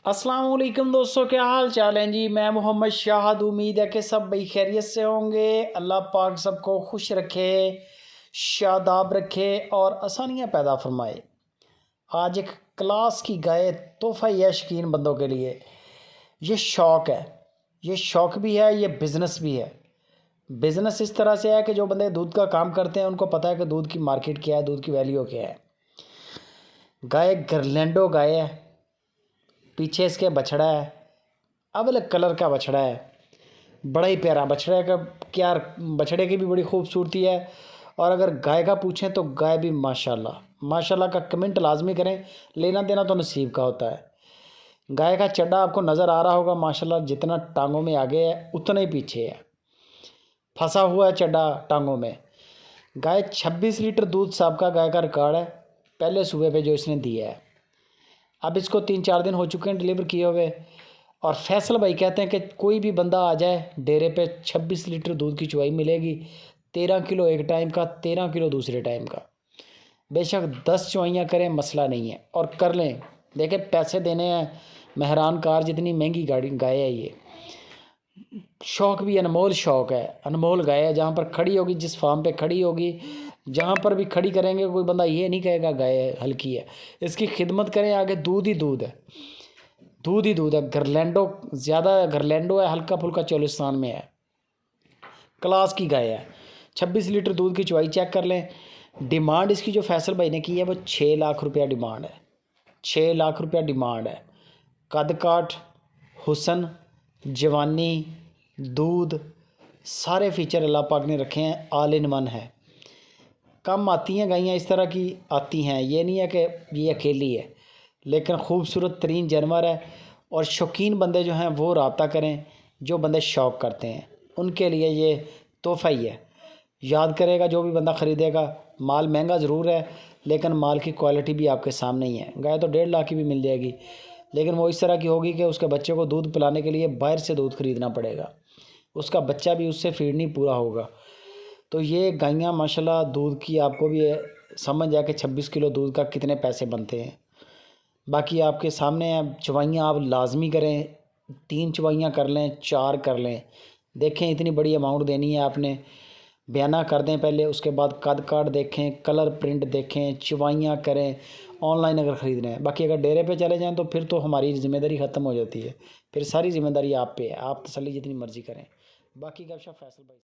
अस्सलाम वालेकुम दोस्तों, क्या हाल चाल हैं जी। मैं मोहम्मद शाहद। उम्मीद है कि सब भाई खैरियत से होंगे। अल्लाह पाक सबको खुश रखे, शादाब रखे और आसानियाँ पैदा फरमाए। आज एक क्लास की गाय तोहफ़ा है शौकीन बंदों के लिए। ये शौक़ है, ये शौक़ भी है, ये बिज़नेस भी है। बिज़नेस इस तरह से है कि जो बंदे दूध का काम करते हैं उनको पता है कि दूध की मार्केट क्या है, दूध की वैल्यू क्या है। गाय गरलैंडो गाय है, पीछे इसके बछड़ा है, अलग कलर का बछड़ा है, बड़ा ही प्यारा बछड़ा का। क्या बछड़े की भी बड़ी खूबसूरती है। और अगर गाय का पूछें तो गाय भी माशाल्लाह माशाल्लाह का कमेंट लाजमी करें। लेना देना तो नसीब का होता है। गाय का चड्डा आपको नज़र आ रहा होगा माशाल्लाह, जितना टांगों में आगे है उतना ही पीछे है, फंसा हुआ है चड्डा टांगों में। गाय 26 लीटर दूध साहब का गाय का रिकॉर्ड है पहले सूबे पे जो इसने दिया है। अब इसको 3-4 दिन हो चुके हैं डिलीवर किए हुए। और फैसल भाई कहते हैं कि कोई भी बंदा आ जाए डेरे पे 26 लीटर दूध की चुवाई मिलेगी। 13 किलो एक टाइम का, 13 किलो दूसरे टाइम का। बेशक 10 चुवाइयाँ करें, मसला नहीं है, और कर लें। देखें पैसे देने हैं मेहरान कार, जितनी महंगी गाड़ी गाय है ये। शौक़ भी अनमोल शौक़ है, अनमोल गाय है। जहाँ पर खड़ी होगी, जिस फार्म पे खड़ी होगी, जहाँ पर भी खड़ी करेंगे कोई बंदा ये नहीं कहेगा गाय हल्की है। इसकी खिदमत करें, आगे दूध ही दूध है, दूध ही दूध है। गरलैंडो ज़्यादा गरलैंडो है, हल्का फुल्का चोलिस्तान में है, क्लास की गाय है। 26 लीटर दूध की चुवाई चेक कर लें। डिमांड इसकी जो फैसल भाई ने की है वो 6 लाख रुपया डिमांड है, 6 लाख रुपया डिमांड है। कद काठ, हुसन, जवानी, दूध, सारे फीचर अल्लाह पाक ने रखे हैं, ऑल इन वन है। कम आती हैं गायें इस तरह की, आती हैं, ये नहीं है कि ये अकेली है, लेकिन ख़ूबसूरत तरीन जानवर है। और शौकीन बंदे जो हैं वो रब्ता करें, जो बंदे शौक़ करते हैं उनके लिए ये तोहफ़ा ही है। याद करेगा जो भी बंदा ख़रीदेगा, माल महंगा ज़रूर है लेकिन माल की क्वालिटी भी आपके सामने ही है। गाय तो 1.5 लाख की भी मिल जाएगी, लेकिन वो इस तरह की होगी कि उसके बच्चे को दूध पिलाने के लिए बाहर से दूध ख़रीदना पड़ेगा, उसका बच्चा भी उससे फीड नहीं पूरा होगा। तो ये गायें माशाल्लाह दूध की आपको भी समझ आए कि 26 किलो दूध का कितने पैसे बनते हैं। बाकी आपके सामने है। चुवाइयाँ आप लाजमी करें, 3 चुवाइयाँ कर लें, 4 कर लें। देखें इतनी बड़ी अमाउंट देनी है आपने, बयाना कर दें पहले, उसके बाद कद काठ देखें, कलर प्रिंट देखें, चुवाइयाँ करें ऑनलाइन अगर ख़रीद रहे हैं। बाकी अगर डेरे पे चले जाएं तो फिर तो हमारी ज़िम्मेदारी ख़त्म हो जाती है, फिर सारी ज़िम्मेदारी आप पे है। आप तसल्ली जितनी मर्ज़ी करें। बाकी का फैसल भाई।